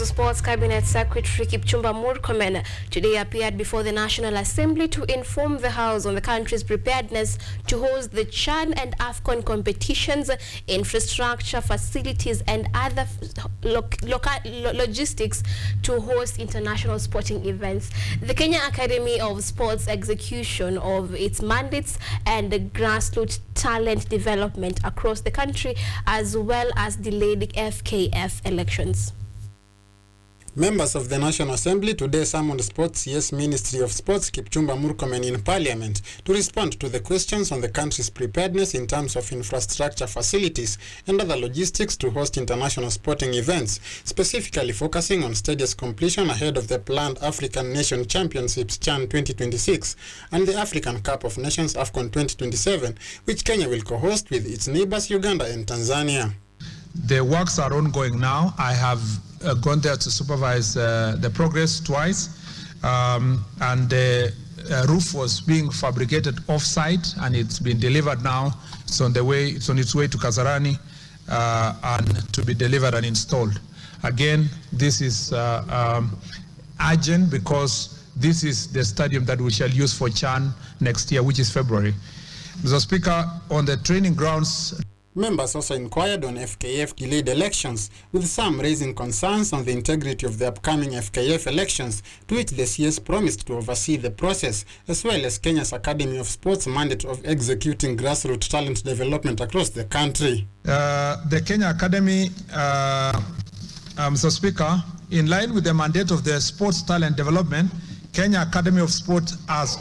Sports Cabinet Secretary Kipchumba Murkomen today appeared before the National Assembly to inform the House on the country's preparedness to host the CHAN and AFCON competitions, infrastructure, facilities and other logistics to host international sporting events. The Kenya Academy of Sports execution of its mandates and the grassroots talent development across the country, as well as delayed FKF elections. Members of the National Assembly today summoned Sports CS Ministry of Sports Kipchumba Murkomen in Parliament to respond to the questions on the country's preparedness in terms of infrastructure, facilities and other logistics to host international sporting events, specifically focusing on stages completion ahead of the planned African Nation Championships CHAN 2026 and the African Cup of Nations AFCON 2027, which Kenya will co-host with its neighbors Uganda and Tanzania. The works are ongoing now. I have gone there to supervise the progress twice, and the roof was being fabricated off-site, and it's been delivered now. It's on the way. It's on its way to Kasarani and to be delivered and installed. Again, this is urgent because this is the stadium that we shall use for CHAN next year, which is February. Mr. Speaker, on the training grounds. Members also inquired on FKF delayed elections, with some raising concerns on the integrity of the upcoming FKF elections, to which the CS promised to oversee the process, as well as Kenya's Academy of Sports mandate of executing grassroots talent development across the country. The Kenya Academy, Mr. Speaker, in line with the mandate of the sports talent development, Kenya Academy of Sport has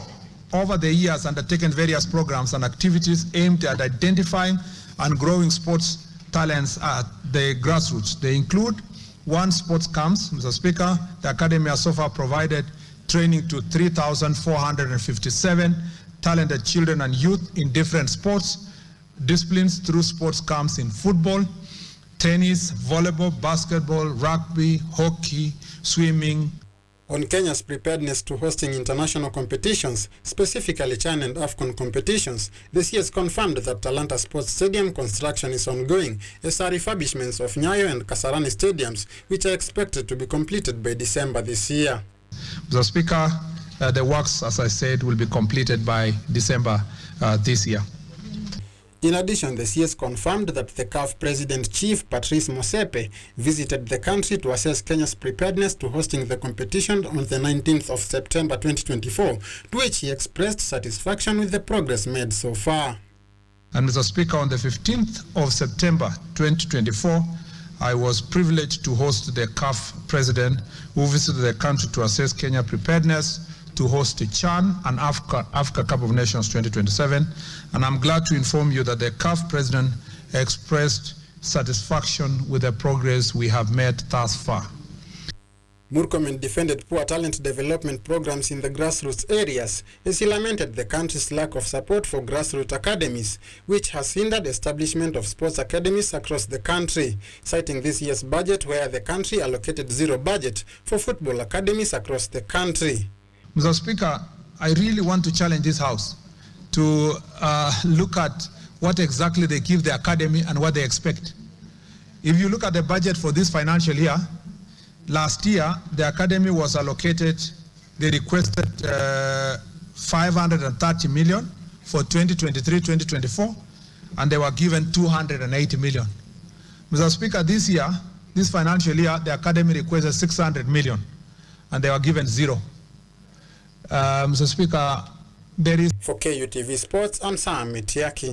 over the years undertaken various programs and activities aimed at identifying and growing sports talents at the grassroots. They include one sports camps. Mr. Speaker, the Academy has so far provided training to 3,457 talented children and youth in different sports disciplines through sports camps in football, tennis, volleyball, basketball, rugby, hockey, swimming. On Kenya's preparedness to hosting international competitions, specifically CHAN and AFCON competitions, the CS confirmed that Talanta Sports Stadium construction is ongoing, as are refurbishments of Nyayo and Kasarani stadiums, which are expected to be completed by December this year. Mr. Speaker, the works, as I said, will be completed by December this year. In addition, the CS confirmed that the CAF President Chief Patrice Motsepe visited the country to assess Kenya's preparedness to hosting the competition on the 19th of September 2024, to which he expressed satisfaction with the progress made so far. And Mr. Speaker, on the 15th of September 2024, I was privileged to host the CAF President who visited the country to assess Kenya preparedness to host the CHAN and Africa Cup of Nations 2027, and I'm glad to inform you that the CAF President expressed satisfaction with the progress we have made thus far. Murkomen defended poor talent development programs in the grassroots areas, as he lamented the country's lack of support for grassroots academies, which has hindered establishment of sports academies across the country, citing this year's budget where the country allocated zero budget for football academies across the country. Mr. Speaker, I really want to challenge this House to look at what exactly they give the academy and what they expect. If you look at the budget for this financial year, last year the academy was allocated, they requested 530 million for 2023-2024, and they were given 280 million. Mr. Speaker, this year, this financial year, the academy requested 600 million, and they were given zero. Mr. Speaker, there is... For KUTV Sports, I'm Sam Mitiaki.